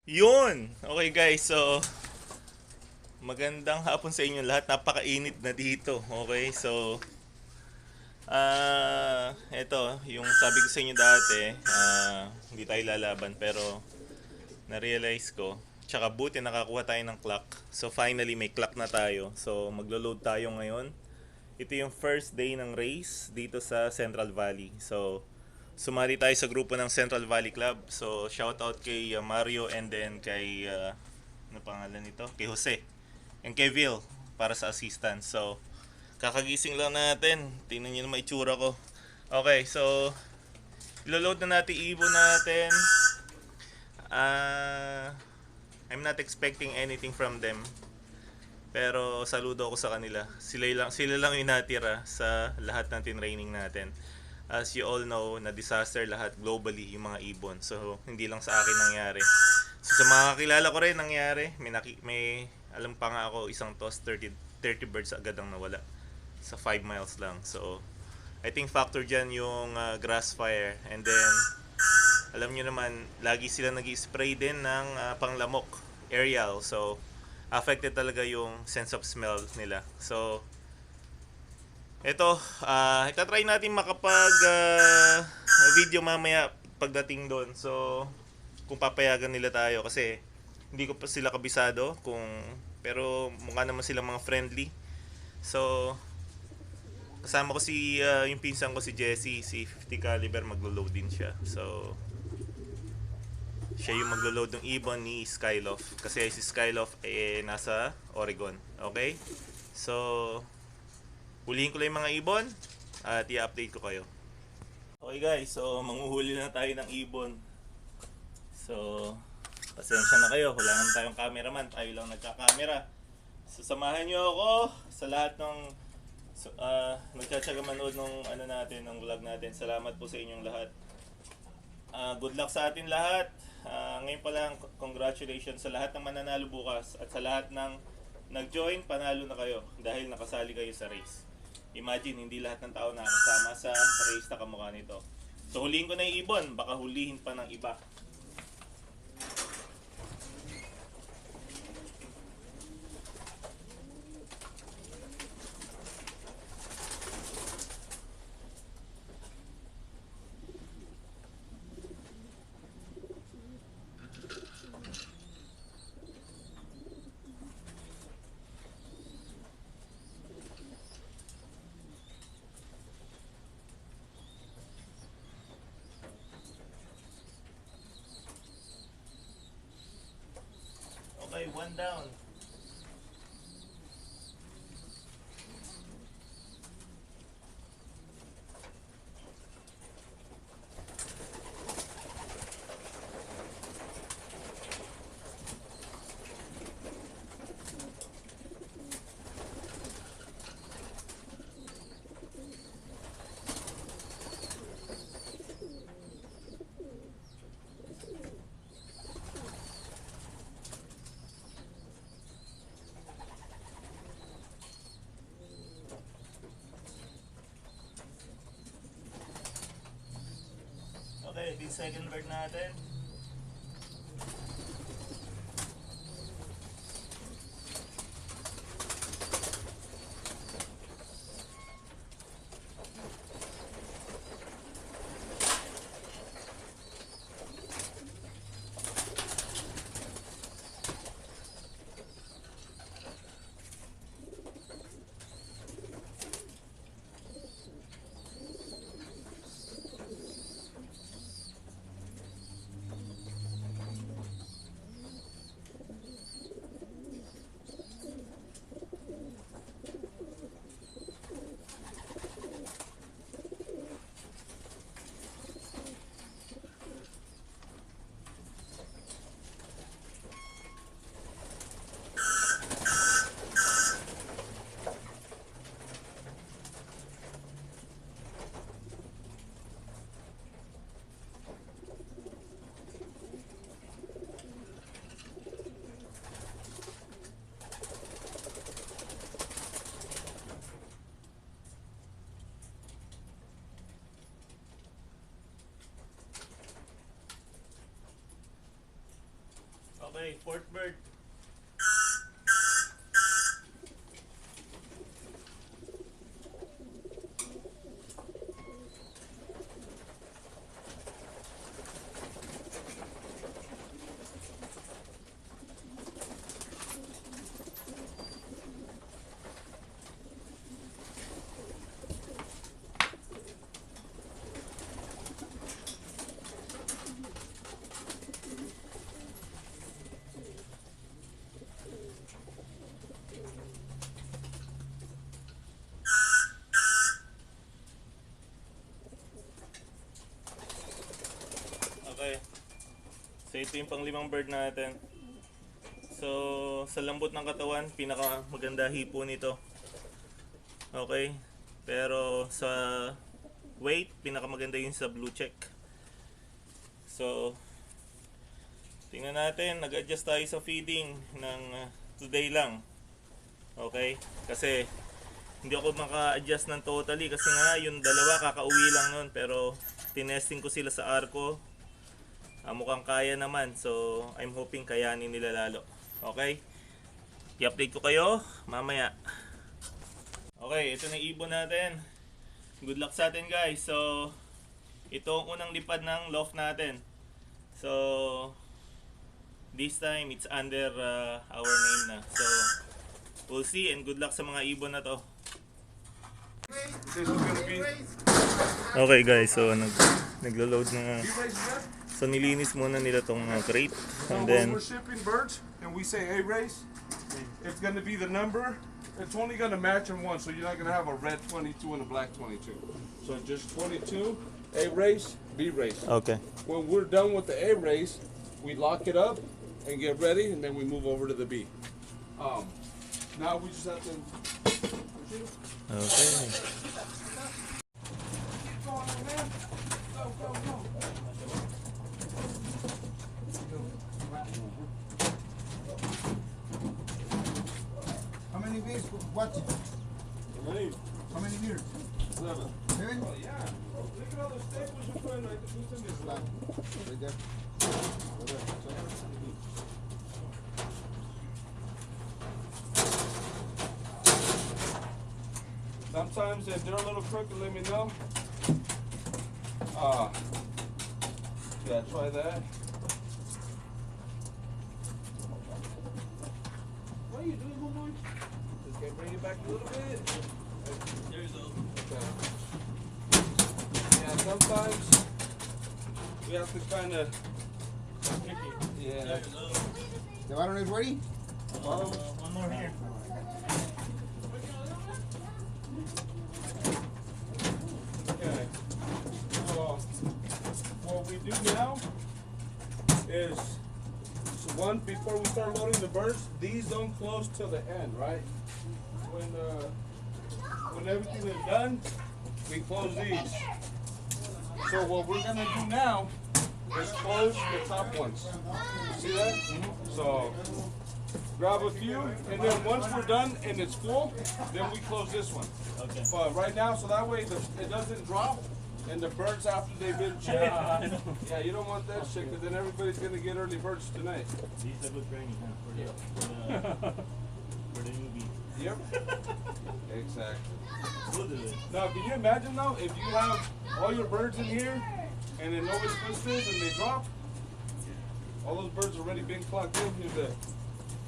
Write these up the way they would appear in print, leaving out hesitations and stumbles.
Yun! Okay guys, so magandang hapon sa inyo lahat. Napakainit na dito. Okay, so eto, yung sabi ko sa inyo dati, hindi tayo lalaban pero na-realize ko. Tsaka buti nakakuha tayo ng clock. So finally may clock na tayo. So maglo-load tayo ngayon. Ito yung first day ng race dito sa Central Valley. So sumali tayo sa grupo ng Central Valley Club. So shout out kay Mario and then kay ano pangalan nito? Kay Jose. And kay Vil para sa assistance. So kakagising lang natin. Tingnan niyo naman itsura ko. Okay, so ilo-load na natin ibon natin. Ah, I'm not expecting anything from them. Pero saludo ako sa kanila. Sila lang yung natira sa lahat ng tinraining natin. As you all know, na disaster lahat globally yung mga ibon. So hindi lang sa akin nangyari. So sa mga kakilala ko rin nangyari, may alam pa nga ako isang toss 30 birds agad ang nawala sa 5 miles lang. So I think factor dyan yung grass fire. And then alam nyo naman, lagi sila nag-spray din ng panglamok, aerial. So affected talaga yung sense of smell nila. So ito, itatry natin makapag video mamaya pagdating doon. So kung papayagan nila tayo kasi hindi ko pa sila kabisado kung pero mukha naman silang mga friendly. So kasama ko si yung pinsan ko si Jesse, si 50 caliber maglo-load din siya. So siya yung maglo-load ng ibon ni Skyloft kasi si Skyloft nasa Oregon. Okay? So hulihin ko lang yung mga ibon at i-update ko kayo. Okay guys, so manguhuli na tayo ng ibon. So pasensya na kayo, wala naman tayong cameraman, tayo lang nagka-camera. So samahan nyo ako sa lahat ng nagtsatsaga manood ng ano natin, ng vlog natin. Salamat po sa inyong lahat. Good luck sa atin lahat. Ngayon pa lang, congratulations sa lahat ng mananalo bukas at sa lahat ng nag-join, panalo na kayo dahil nakasali kayo sa race. Imagine, hindi lahat ng tao nakasama sa race na kamukha nito. So hulihin ko na yung ibon, baka hulihin pa ng iba. Okay, one down. Okay, yung second bird natin. Okay, fourth bird. Okay. So ito yung panglimang bird natin. So sa lambot ng katawan, pinaka maganda hipo nito. Okay. Pero sa weight, pinaka maganda yung sa blue check. So tingnan natin, nag-adjust tayo sa feeding ng today lang. Okay? Kasi hindi ako maka-adjust ng totally kasi nga yung dalawa kakauwi lang nun, pero tinesting ko sila sa arko. Mukhang kaya naman, so I'm hoping kayanin nila lalo. Okay? I-update ko kayo mamaya. Okay, ito na ibon natin. Good luck sa atin guys. So ito ang unang lipad ng loft natin. So this time it's under our name na. So we'll see, and good luck sa mga ibon na to. Okay guys, so naglo-load na. So nilinis muna nila tong crate, and then when we're shipping birds and we say A-race, it's going to be the number. It's only going to match in one, so you're not going to have a red 22 and a black 22. So just 22, A-race, B-race. okay. When we're done with the A-race, we lock it up and get ready, and then we move over to the B. Now we just have to. Okay. Keep going, man. Go, go, go. How many days? What? How many years? 7. 7? Oh, yeah. Look at all the staples you put in. Like, who's in this lab? Right there. Sometimes if they're a little crooked, let me know. Yeah, try that. What are you doing, homeboy? Just gonna bring it back a little bit. There you go. Okay. Yeah, sometimes we have to kind of. Yeah. There you go. The baron is ready? One more here. Okay. So what we do now is, so one, before we start loading the birds, these don't close till the end, right? When everything is done, we close these. So what we're gonna do now is close the top ones. You see that? So grab a few, and then once we're done and it's full, then we close this one. Okay. But right now, so that way it doesn't drop, and the birds after they've been chipped. Yeah, you don't want that shit, because then everybody's gonna get early birds tonight. These are good training, huh? For the newbie. Yep. Exactly. We'll do it. Now, can you imagine though, if you have all your birds in here, and then nobody puts this and they drop, all those birds already been clocked in here. There.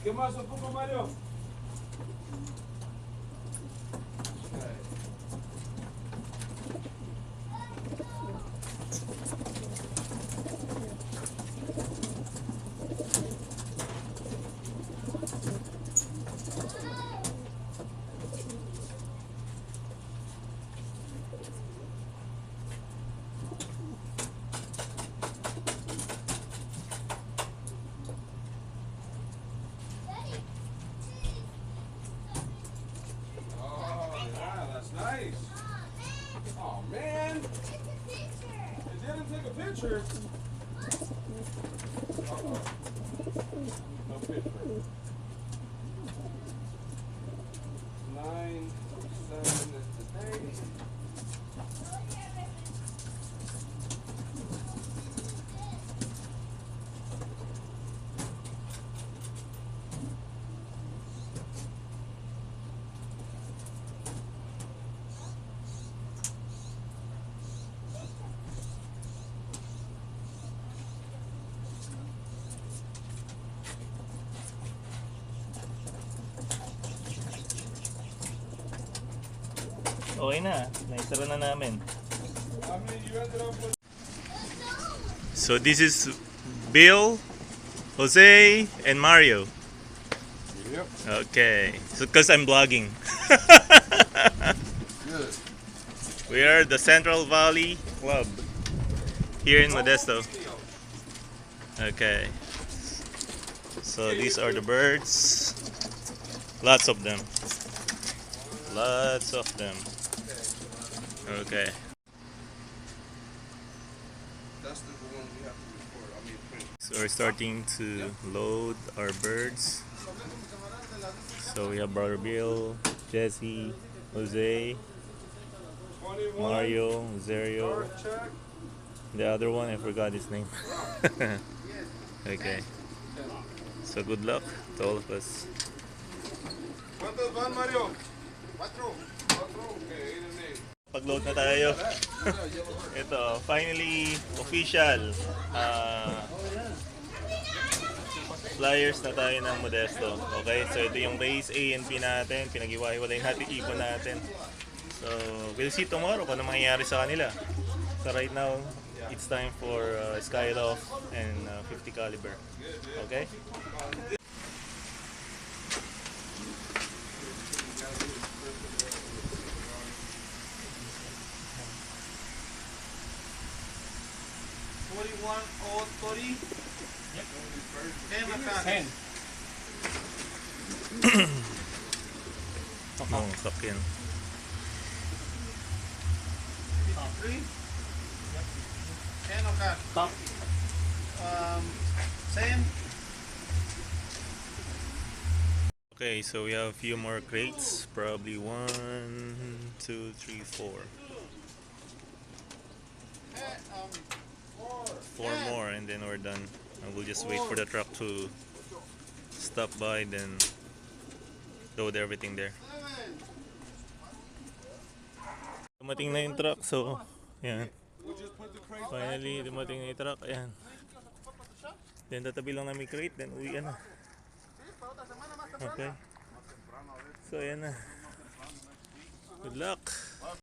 ¿Qué más, Ocupa Mario? Nice. Oh man. It didn't take a picture. Uh-oh. No picture. 9, 7 is today. Okay na. Naisara na namin. I mean, you ended up with. So this is Bill, Jose, and Mario. Yep. Okay. So because I'm vlogging. Good. We are the Central Valley Club here in Modesto. Okay. So these are the birds. Lots of them. Lots of them. Okay. That's the one we have to record. I mean, print. So we're starting to load our birds. So we have Brother Bill, Jesse, Jose, 21. Mario, Zerio. Start check. The other one, I forgot his name. Okay. So good luck to all of us. ¿Cuántos van, Mario? 4. 4. Okay, 8 and 8. Pag-load na tayo. Ito, finally, official. Flyers na tayo ng Modesto. Okay, so ito yung race A and B natin. Pinag-iwa-hiwalay natin, ipon natin. So, we'll see tomorrow kung ano mangyayari sa kanila. So right now, it's time for Skyloft and 50 caliber. Okay? Sakyan. Okay, so we have a few more crates. Probably 1, 2, 3, 4. 4 more and then we're done. And we'll just wait for the truck to stop by, then load everything there. Dumating na yung truck, so yan. Finally, dumating na yung truck, ayan. Then tatabi lang namin crate, then uwi na. Okay. So ayan na. Good luck.